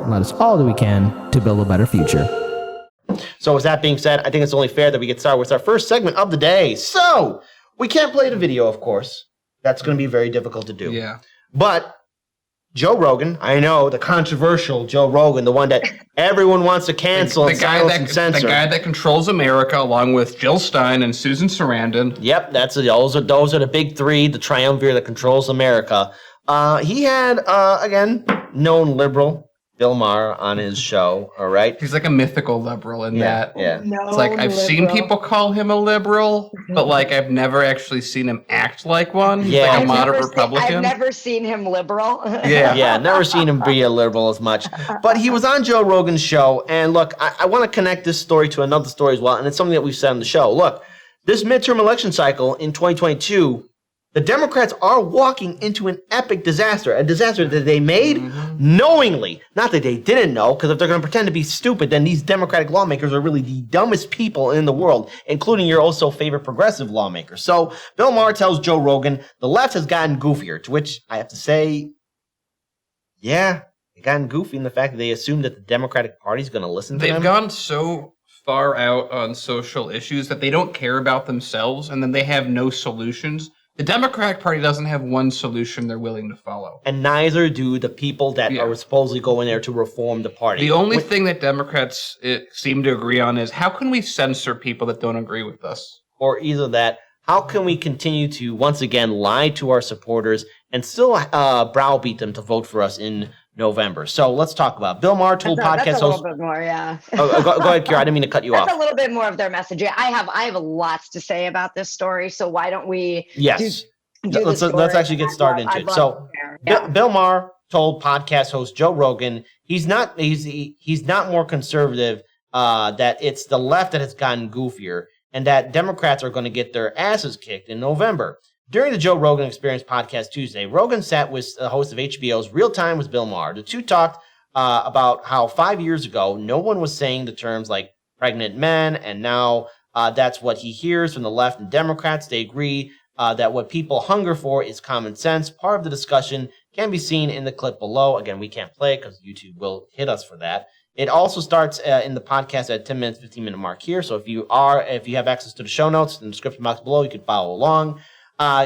and let us all do we can to build a better future. So with that being said, I think it's only fair that we get started with our first segment of the day. So, we can't play the video, of course. That's going to be very difficult to do. Yeah. But Joe Rogan, I know, the controversial Joe Rogan, the one that everyone wants to cancel and silence and censor. The guy that controls America, along with Jill Stein and Susan Sarandon. Yep, those are the big three, the triumvirate that controls America. He had, again, known liberal Bill Maher on his show, all right? He's like a mythical liberal in that. Yeah. It's like, I've seen people call him a liberal, but like, I've never actually seen him act like one. He's like a moderate Republican. I've never seen him liberal. Yeah, never seen him be a liberal as much. But he was on Joe Rogan's show, and look, I want to connect this story to another story as well, and it's something that we've said on the show. Look, this midterm election cycle in 2022, the Democrats are walking into an epic disaster, a disaster that they made knowingly. Not that they didn't know, because if they're going to pretend to be stupid, then these Democratic lawmakers are really the dumbest people in the world, including your also favorite progressive lawmakers. So Bill Maher tells Joe Rogan, the left has gotten goofier, to which I have to say, yeah, they've gotten goofy in the fact that they assume that the Democratic Party is going to listen to them. They've gone so far out on social issues that they don't care about themselves, and then they have no solutions. The Democratic Party doesn't have one solution they're willing to follow. And neither do the people that are supposedly going there to reform the party. The only thing that Democrats seem to agree on is, how can we censor people that don't agree with us? Or either that, how can we continue to, once again, lie to our supporters and still browbeat them to vote for us in November? So let's talk about it. Bill Maher told podcast That's a host. little bit more, yeah. Go ahead, Kira. I didn't mean to cut you off. That's a little bit more of their messaging. I have lots to say about this story, so why don't we? Yes. Let's actually get started into it. So Bill Maher told podcast host Joe Rogan he's not more conservative. That it's the left that has gotten goofier, and that Democrats are going to get their asses kicked in November. During the Joe Rogan Experience podcast Tuesday, Rogan sat with the host of HBO's Real Time with Bill Maher. The two talked about how 5 years ago, no one was saying the terms like pregnant men, and now that's what he hears from the left and Democrats. They agree that what people hunger for is common sense. Part of the discussion can be seen in the clip below. Again, we can't play it because YouTube will hit us for that. It also starts in the podcast at 10 minutes, 15-minute mark here. So if you have access to the show notes in the description box below, you can follow along.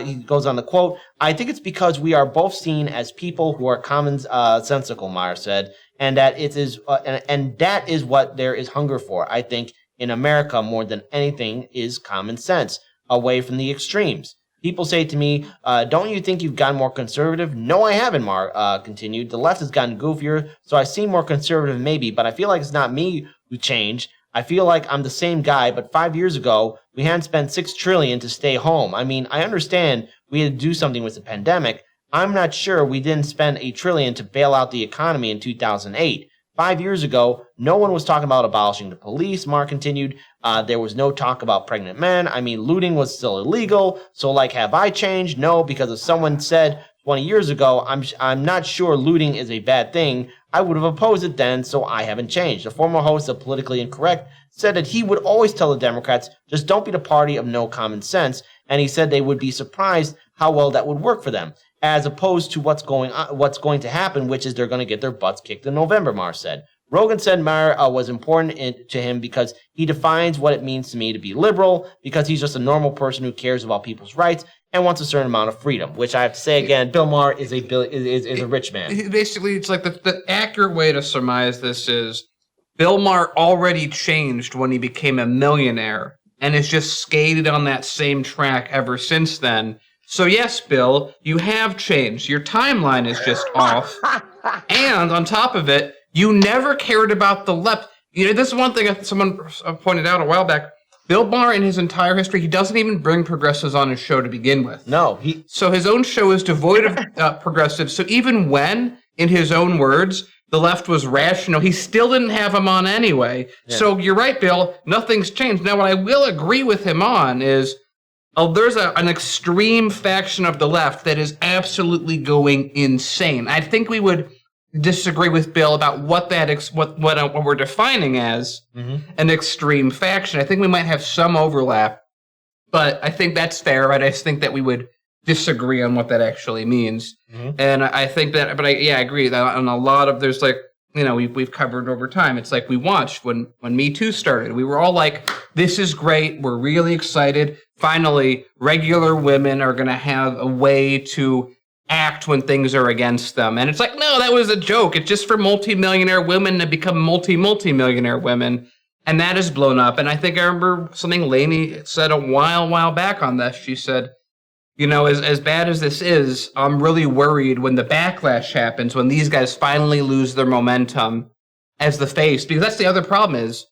He goes on to quote, I think it's because we are both seen as people who are commonsensical, Maher said, and that it is, and that is what there is hunger for. I think in America, more than anything, is common sense, away from the extremes. People say to me, don't you think you've gotten more conservative? No, I haven't, Maher continued. The left has gotten goofier, so I seem more conservative maybe, but I feel like it's not me who changed. I feel like I'm the same guy, but 5 years ago, we hadn't spent $6 trillion to stay home. I mean, I understand we had to do something with the pandemic. I'm not sure we didn't spend $1 trillion to bail out the economy in 2008. 5 years ago, no one was talking about abolishing the police, Maher continued. There was no talk about pregnant men. I mean, looting was still illegal. So, like, have I changed? No, because if someone said 20 years ago, I'm not sure looting is a bad thing, I would have opposed it then, so I haven't changed. The former host of Politically Incorrect said that he would always tell the Democrats, just don't be the party of no common sense, and he said they would be surprised how well that would work for them, as opposed to what's going to happen, which is they're going to get their butts kicked in November, Maher said. Rogan said Maher was important to him because he defines what it means to me to be liberal, because he's just a normal person who cares about people's rights and wants a certain amount of freedom, which I have to say again, Bill Maher is a rich man. Basically, it's like the accurate way to surmise this is Bill Maher already changed when he became a millionaire and has just skated on that same track ever since then. So yes, Bill, you have changed. Your timeline is just off. And on top of it, you never cared about the left. You know, this is one thing that someone pointed out a while back. Bill Maher, in his entire history, he doesn't even bring progressives on his show to begin with. No. So his own show is devoid of progressives. So even when, in his own words, the left was rational, he still didn't have him on anyway. Yeah. So you're right, Bill, nothing's changed. Now, what I will agree with him on is, there's an extreme faction of the left that is absolutely going insane. I think we would disagree with Bill about what we're defining as an extreme faction. I think we might have some overlap, but I think that's fair, right? I just think that we would disagree on what that actually means. And I think that, but I agree that on a lot of, there's like we've covered over time. It's like we watched when Me Too started. We were all like, this is great. We're really excited. Finally, regular women are going to have a way to act when things are against them. And it's like, no, that was a joke. It's just for multimillionaire women to become multimillionaire women. And that has blown up. And I think I remember something Lainey said a while back on this. She said, as bad as this is, I'm really worried when the backlash happens, when these guys finally lose their momentum as the face. Because that's the other problem is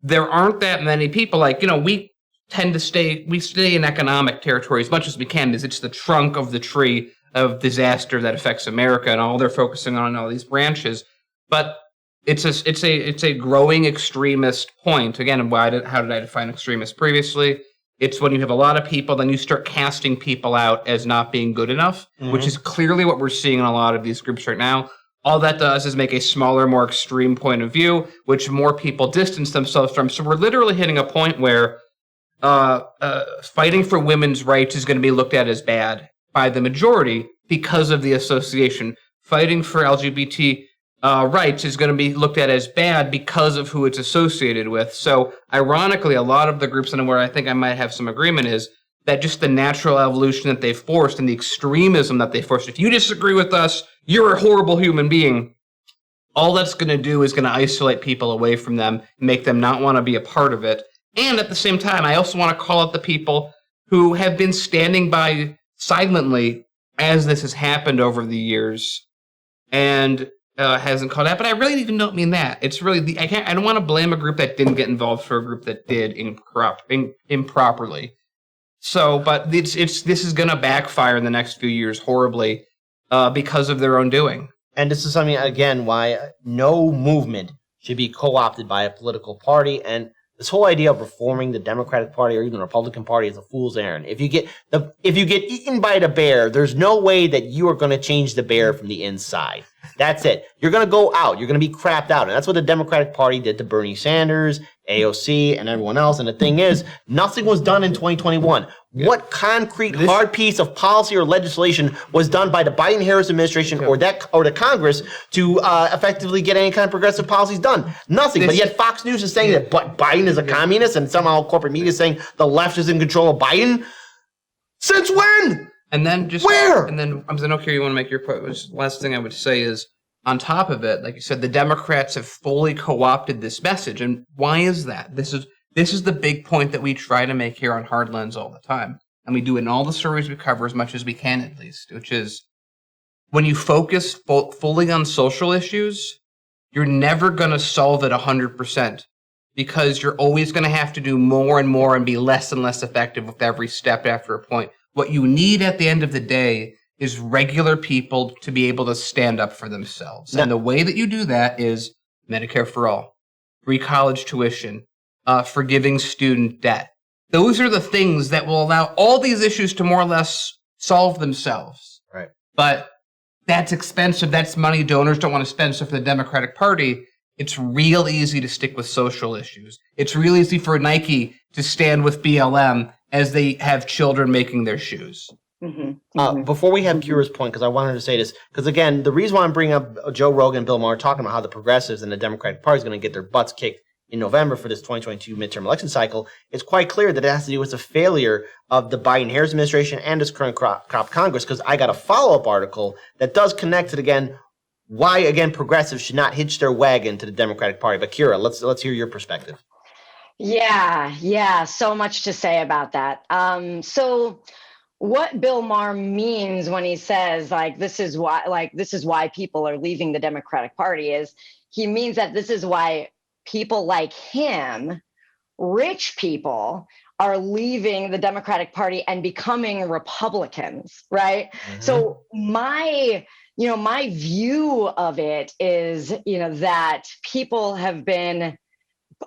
there aren't that many people. Like, we tend to stay in economic territory as much as we can. It's the trunk of the tree of disaster that affects America, and all they're focusing on all these branches. But it's a growing extremist point. Again, how did I define extremist previously? It's when you have a lot of people, then you start casting people out as not being good enough, which is clearly what we're seeing in a lot of these groups right now. All that does is make a smaller, more extreme point of view, which more people distance themselves from. So we're literally hitting a point where fighting for women's rights is going to be looked at as bad by the majority because of the association. Fighting for LGBT rights is going to be looked at as bad because of who it's associated with. So, ironically, a lot of the groups and where I think I might have some agreement is that just the natural evolution that they've forced and the extremism that they forced. If you disagree with us, you're a horrible human being. All that's going to do is going to isolate people away from them, make them not want to be a part of it. And at the same time, I also want to call out the people who have been standing by silently as this has happened over the years and hasn't called out. But I really even don't mean that. It's really I don't want to blame a group that didn't get involved for a group that did improperly. So, but this is going to backfire in the next few years horribly because of their own doing. And this is something, again, why no movement should be co-opted by a political party. And this whole idea of reforming the Democratic Party or even the Republican Party is a fool's errand. If you get eaten by the bear, there's no way that you are going to change the bear from the inside. That's it. You're going to go out. You're going to be crapped out. And that's what the Democratic Party did to Bernie Sanders, AOC, and everyone else. And the thing is, nothing was done in 2021. What concrete, hard piece of policy or legislation was done by the Biden-Harris administration or the Congress to effectively get any kind of progressive policies done? Nothing. But yet Fox News is saying that Biden is a communist, and somehow corporate media is saying the left is in control of Biden. Since when? And then where? And then I don't care. You want to make your point. Last thing I would say is, on top of it, like you said, the Democrats have fully co-opted this message. And why is that? This is the big point that we try to make here on Hard Lens all the time. And we do it in all the stories we cover as much as we can, at least, which is when you focus fully on social issues, you're never going to solve it 100% because you're always going to have to do more and more and be less and less effective with every step after a point. What you need at the end of the day is regular people to be able to stand up for themselves. And the way that you do that is Medicare for all, free college tuition, forgiving student debt. Those are the things that will allow all these issues to more or less solve themselves. Right. But that's expensive. That's money donors don't want to spend. So for the Democratic Party, it's real easy to stick with social issues. It's real easy for Nike to stand with BLM as they have children making their shoes. Before we have Pura's point, because I wanted to say this, because again, the reason why I'm bringing up Joe Rogan and Bill Maher talking about how the progressives and the Democratic Party is going to get their butts kicked in November for this 2022 midterm election cycle, it's quite clear that it has to do with the failure of the Biden-Harris administration and its current crop Congress, because I got a follow-up article that does connect it again, why, again, progressives should not hitch their wagon to the Democratic Party. But Pura, let's hear your perspective. Yeah, so much to say about that. So what Bill Maher means when he says this is why people are leaving the Democratic Party is he means that this is why people like him, rich people, are leaving the Democratic Party and becoming Republicans, right? Mm-hmm. So my view of it is, that people have been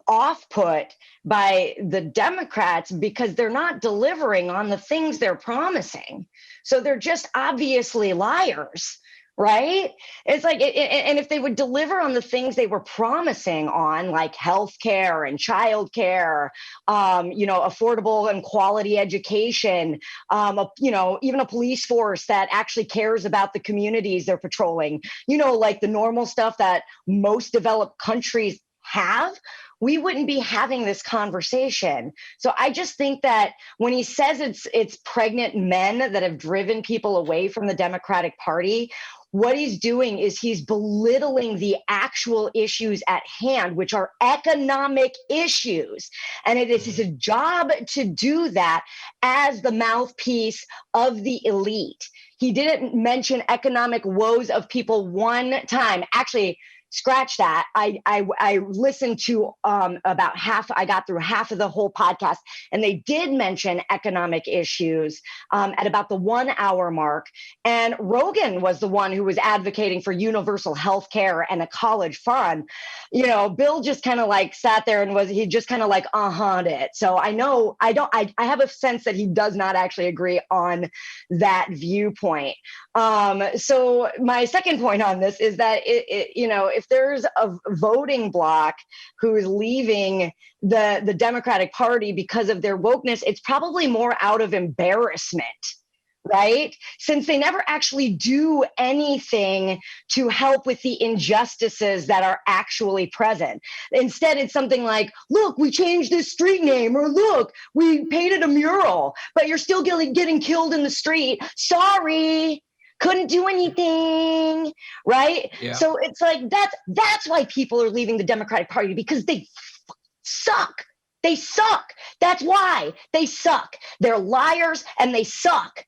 off-put by the Democrats because they're not delivering on the things they're promising. So they're just obviously liars, right? It's like, and if they would deliver on the things they were promising on, like healthcare and childcare, affordable and quality education, even a police force that actually cares about the communities they're patrolling, like the normal stuff that most developed countries have, we wouldn't be having this conversation. So I just think that when he says it's pregnant men that have driven people away from the Democratic Party, what he's doing is he's belittling the actual issues at hand, which are economic issues. And it is his job to do that as the mouthpiece of the elite. He didn't mention economic woes of people one time. Actually, scratch that. I listened to about half. I got through half of the whole podcast, and they did mention economic issues at about the 1 hour mark. And Rogan was the one who was advocating for universal health care and a college fund. Bill just kind of like sat there and he just kind of like it. So I have a sense that he does not actually agree on that viewpoint. So my second point on this is that if there's a voting bloc who's leaving the Democratic Party because of their wokeness, it's probably more out of embarrassment, right? Since they never actually do anything to help with the injustices that are actually present. Instead, it's something like, look, we changed this street name, or look, we painted a mural, but you're still getting killed in the street. Sorry. Couldn't do anything, right? Yeah. So it's like that's why people are leaving the Democratic Party, because they suck. They suck. That's why they suck. They're liars and they suck.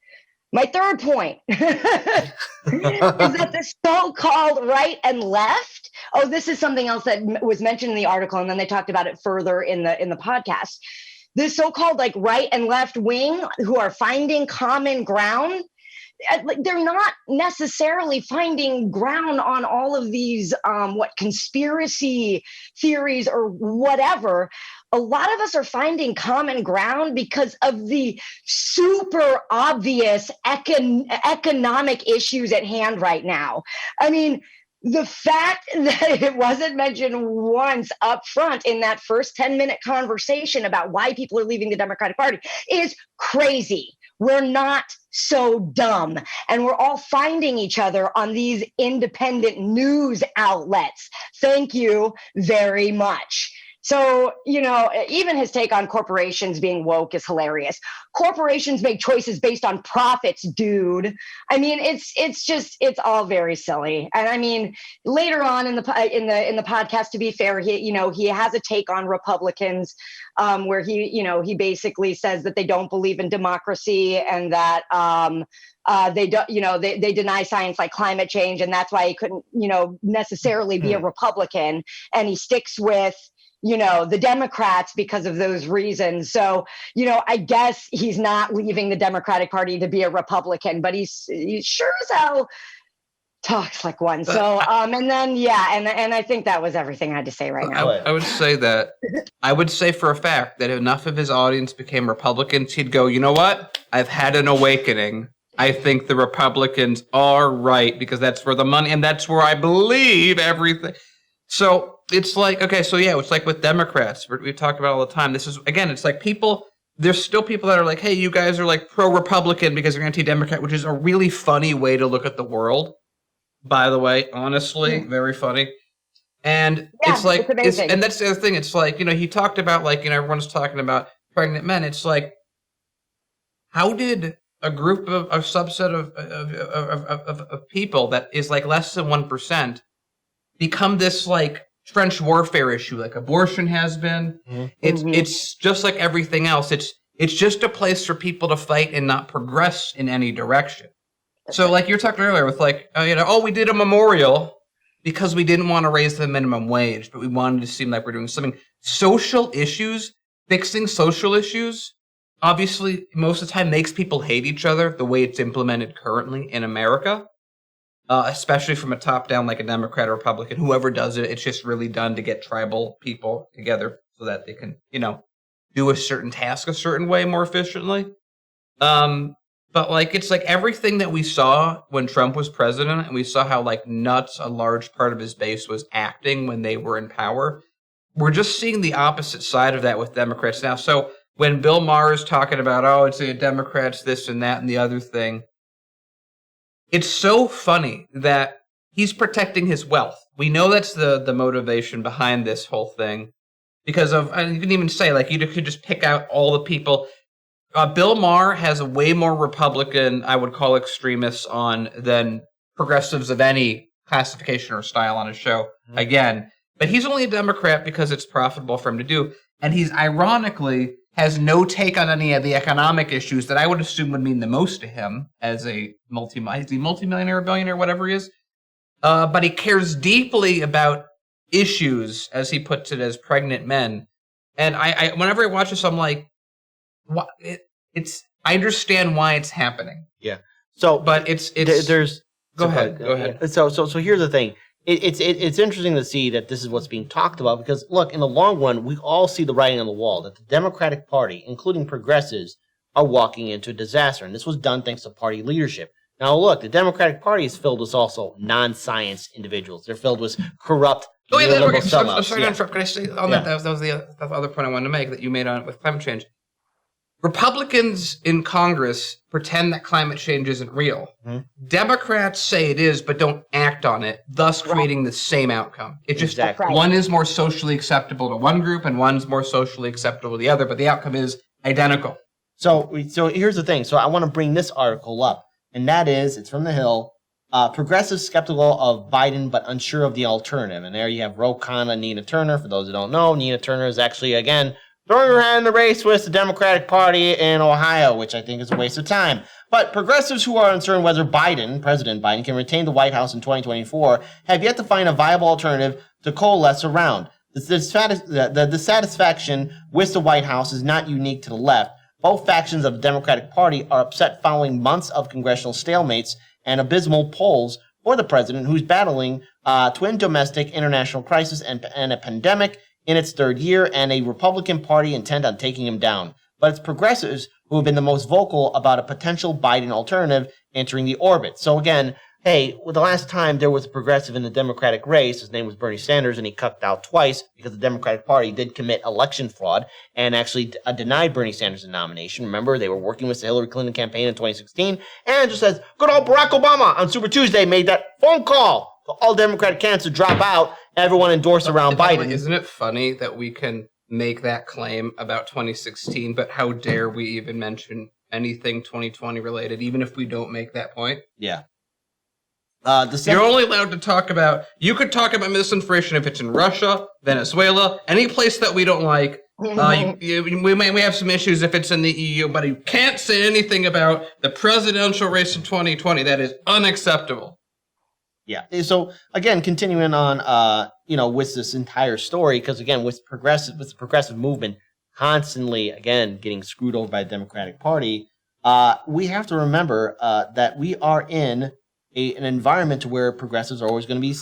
My third point is that the so-called right and left. Oh, this is something else that was mentioned in the article, and then they talked about it further in the podcast. The so-called like right and left wing who are finding common ground, they're not necessarily finding ground on all of these conspiracy theories or whatever. A lot of us are finding common ground because of the super obvious economic issues at hand right now. I mean, the fact that it wasn't mentioned once up front in that first 10-minute conversation about why people are leaving the Democratic Party is crazy. We're not so dumb. And we're all finding each other on these independent news outlets. Thank you very much. So, even his take on corporations being woke is hilarious. Corporations make choices based on profits, dude. I mean, it's all very silly. And I mean, later on in the podcast, to be fair, he has a take on Republicans where he basically says that they don't believe in democracy and that they don't, they deny science like climate change, and that's why he couldn't, necessarily be a Republican. And he sticks with the Democrats because of those reasons. So, I guess he's not leaving the Democratic Party to be a Republican, but he sure as hell talks like one. So, and then, and I think that was everything I had to say right now. I would say for a fact that if enough of his audience became Republicans, he'd go, you know what? I've had an awakening. I think the Republicans are right because that's where the money, and that's where I believe everything. So it's like, okay, so yeah, it's like with Democrats, we talk about all the time. This is, again, it's like there's still people that are like, hey, you guys are like pro-Republican because you're anti-Democrat, which is a really funny way to look at the world, by the way, honestly, very funny. And it's like, and that's the other thing. It's like, he talked about like, everyone's talking about pregnant men. It's like, how did a group of a subset of people that is like less than 1% become this like trench warfare issue like abortion has been? It's just like everything else. It's just a place for people to fight and not progress in any direction. So like you're talking earlier with like, we did a memorial because we didn't want to raise the minimum wage, but we wanted to seem like we're doing something. Social issues, fixing social issues, obviously most of the time makes people hate each other the way it's implemented currently in America. Especially from a top down, like a Democrat or Republican, whoever does it, it's just really done to get tribal people together so that they can, do a certain task a certain way more efficiently. But But like it's like everything that we saw when Trump was president, and we saw how like nuts a large part of his base was acting when they were in power. We're just seeing the opposite side of that with Democrats now. So when Bill Maher is talking about, oh, it's the Democrats, this and that and the other thing, it's so funny that he's protecting his wealth. We know that's the motivation behind this whole thing because of, and you can even say, like, you could just pick out all the people. Bill Maher has a way more Republican, I would call extremists on than progressives of any classification or style on his show. Again, but he's only a Democrat because it's profitable for him to do. And he's ironically has no take on any of the economic issues that I would assume would mean the most to him as a multimillionaire, billionaire, whatever he is. But he cares deeply about issues, as he puts it, as pregnant men. And I whenever I watch this, I'm like, what? I understand why it's happening. Yeah. So, but there's. Go ahead. So here's the thing. It's interesting to see that this is what's being talked about because, look, in the long run, we all see the writing on the wall that the Democratic Party, including progressives, are walking into a disaster. And this was done thanks to party leadership. Now, look, the Democratic Party is filled with also non-science individuals. They're filled with corrupt, neoliberal sellouts. I'm sorry to interrupt. Can I say on that? That was the other point I wanted to make that you made on it with climate change. Republicans in Congress pretend that climate change isn't real. Mm-hmm. Democrats say it is, but don't act on it, thus creating the same outcome. It just one is more socially acceptable to one group and one's more socially acceptable to the other, but the outcome is identical. So here's the thing. So I want to bring this article up, and that is, it's from The Hill. Progressives skeptical of Biden, but unsure of the alternative. And there you have Rogan and Nina Turner. For those who don't know, Nina Turner is actually, again, throwing her hand in the race with the Democratic Party in Ohio, which I think is a waste of time. But progressives who are uncertain whether President Biden, can retain the White House in 2024 have yet to find a viable alternative to coalesce around. The dissatisfaction with the White House is not unique to the left. Both factions of the Democratic Party are upset following months of congressional stalemates and abysmal polls for the president, who's battling twin domestic international crisis and a pandemic in its third year, and a Republican Party intent on taking him down. But it's progressives who have been the most vocal about a potential Biden alternative entering the orbit. So again, hey, the last time there was a progressive in the Democratic race, his name was Bernie Sanders, and he cucked out twice because the Democratic Party did commit election fraud and actually denied Bernie Sanders the nomination. Remember, they were working with the Hillary Clinton campaign in 2016, and just as good old Barack Obama on Super Tuesday made that phone call for all Democratic candidates to drop out, everyone endorsed around Biden. Isn't it funny that we can make that claim about 2016, but how dare we even mention anything 2020 related, even if we don't make that point? Yeah. You're only allowed to talk about, you could talk about misinformation if it's in Russia, Venezuela, any place that we don't like. We have some issues if it's in the EU, but you can't say anything about the presidential race in 2020. That is unacceptable. Yeah. So again, continuing on, with this entire story, because again, with the progressive movement constantly, again, getting screwed over by the Democratic Party, we have to remember that we are in an environment where progressives are always going to be,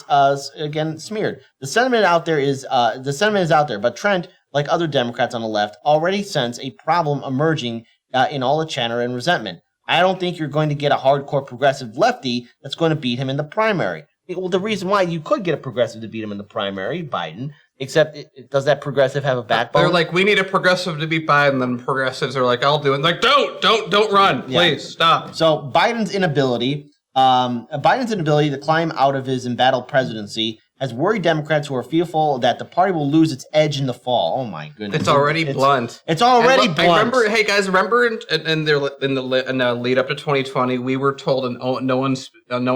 again, smeared. The sentiment is out there, but Trent, like other Democrats on the left, already sense a problem emerging in all the chatter and resentment. I don't think you're going to get a hardcore progressive lefty that's going to beat him in the primary. Well, the reason why you could get a progressive to beat him in the primary, Biden, except does that progressive have a backbone? They're like, we need a progressive to beat Biden, then progressives are like, I'll do it. And like, don't run, please stop. So Biden's inability to climb out of his embattled presidency has worried Democrats who are fearful that the party will lose its edge in the fall. Oh my goodness! It's already blunt. It's already blunt. I remember, hey guys, in the lead up to 2020, we were told in no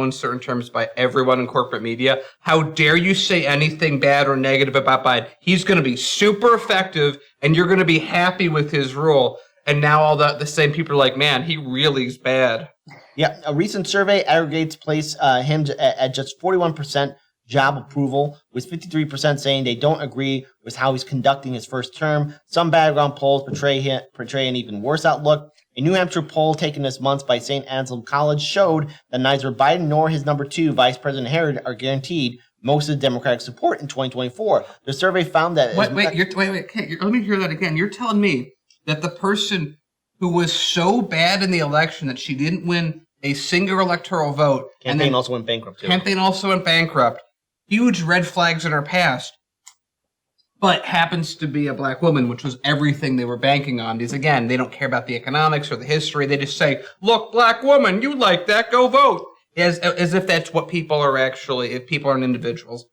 uncertain terms by everyone in corporate media, how dare you say anything bad or negative about Biden? He's going to be super effective, and you're going to be happy with his rule. And now all the same people are like, man, he really is bad. Yeah, a recent survey aggregates place him at just 41% job approval, with 53% saying they don't agree with how he's conducting his first term. Some background polls portray an even worse outlook. A New Hampshire poll taken this month by St. Anselm College showed that neither Biden nor his number two, Vice President Maher, are guaranteed most of the Democratic support in 2024. The survey found that... Wait, let me hear that again. You're telling me that the person who was so bad in the election that she didn't win a single electoral vote. Campaign also went bankrupt, too. Campaign also went bankrupt. Huge red flags in her past. But happens to be a black woman, which was everything they were banking on. Because, again, they don't care about the economics or the history. They just say, look, black woman, you like that, go vote. As if that's what people are actually, if people aren't individuals.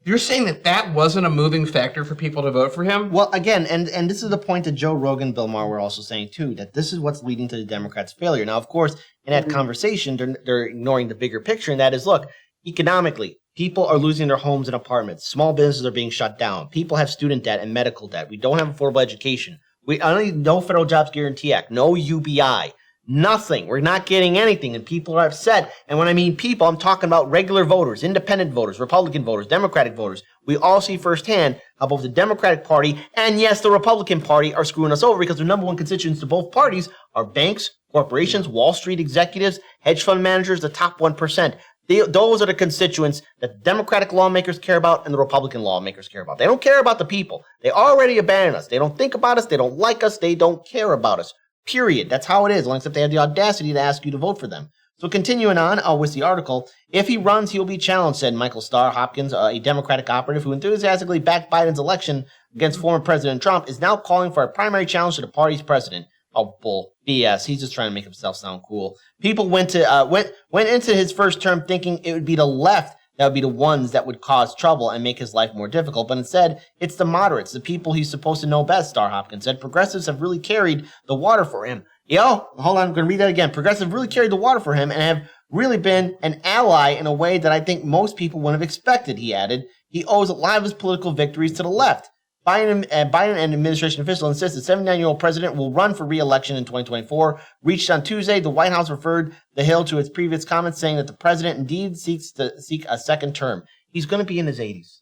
You're saying that wasn't a moving factor for people to vote for him? Well, again, and this is the point that Joe Rogan and Bill Maher were also saying, too, that this is what's leading to the Democrats' failure. Now, of course, in that conversation, they're ignoring the bigger picture, and that is, look, economically, people are losing their homes and apartments. Small businesses are being shut down. People have student debt and medical debt. We don't have affordable education. No Federal Jobs Guarantee Act, no UBI. Nothing. We're not getting anything, and people are upset. And when I mean people, I'm talking about regular voters, independent voters, Republican voters, Democratic voters. We all see firsthand how both the Democratic Party and, yes, the Republican Party are screwing us over because the number one constituents to both parties are banks, corporations, Wall Street executives, hedge fund managers, the top 1%. Those are the constituents that the Democratic lawmakers care about and the Republican lawmakers care about. They don't care about the people. They already abandoned us. They don't think about us. They don't like us. They don't care about us. Period. That's how it is, unless if they have the audacity to ask you to vote for them. So continuing on with the article, if he runs, he'll be challenged, said Michael Starr Hopkins, a Democratic operative who enthusiastically backed Biden's election against former President Trump, is now calling for a primary challenge to the party's president. Oh, bull. BS. He's just trying to make himself sound cool. People went into his first term thinking it would be the left that would be the ones that would cause trouble and make his life more difficult. But instead, it's the moderates, the people he's supposed to know best, Starr Hopkins said. Progressives have really carried the water for him. Hold on, I'm going to read that again. Progressives have really carried the water for him and have really been an ally in a way that I think most people wouldn't have expected, he added. He owes a lot of his political victories to the left. Biden and administration officials insist the 79-year-old president will run for re-election in 2024. Reached on Tuesday, the White House referred the Hill to its previous comments, saying that the president indeed seeks a second term. He's going to be in his 80s.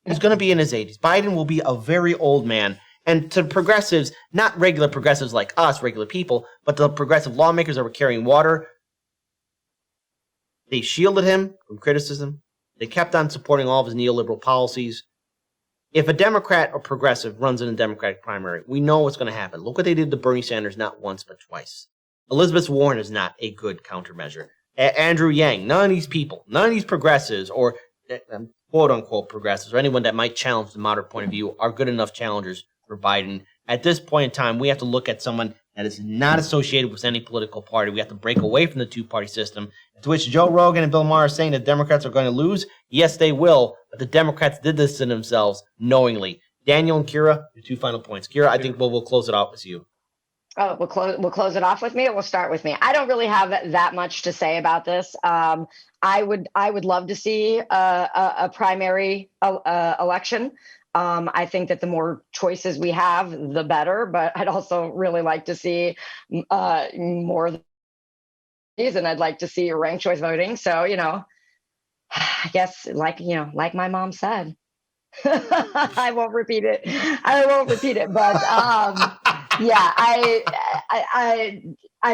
Biden will be a very old man. And to progressives, not regular progressives like us, regular people, but the progressive lawmakers that were carrying water, they shielded him from criticism. They kept on supporting all of his neoliberal policies. If a Democrat or progressive runs in a Democratic primary, we know what's going to happen. Look what they did to Bernie Sanders not once but twice. Elizabeth Warren is not a good countermeasure. Andrew Yang, none of these people, none of these progressives or quote-unquote progressives or anyone that might challenge the moderate point of view are good enough challengers for Biden. At this point in time, we have to look at someone that is not associated with any political party. We have to break away from the two-party system, to which Joe Rogan and Bill Maher are saying that Democrats are going to lose. Yes, they will, but the Democrats did this to themselves knowingly. Daniel and Kira, your two final points. Kira, I think we'll close it out with you. Oh, we'll close it off with me, or we'll start with me. I don't really have that much to say about this. I would love to see a primary election. I think that the more choices we have, the better. But I'd also really like to see more of these, and I'd like to see ranked choice voting. So, I guess like my mom said, I won't repeat it. But yeah, I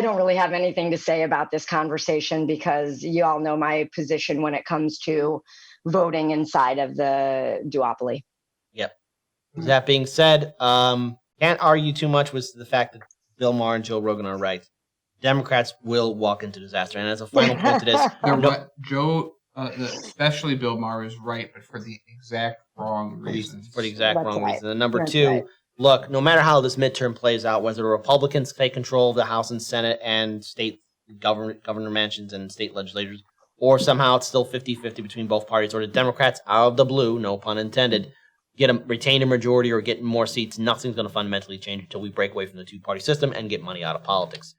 don't really have anything to say about this conversation because you all know my position when it comes to voting inside of the duopoly. Yep. That being said, can't argue too much with the fact that Bill Maher and Joe Rogan are right. Democrats will walk into disaster. And as a final point to this, Joe, especially Bill Maher, is right, but for the exact wrong reasons. For the exact wrong reason. And number two, look, no matter how this midterm plays out, whether the Republicans take control of the House and Senate and state governor mansions and state legislatures, or somehow it's still 50-50 between both parties, or the Democrats out of the blue, no pun intended, retain a majority or get more seats, nothing's going to fundamentally change until we break away from the two-party system and get money out of politics.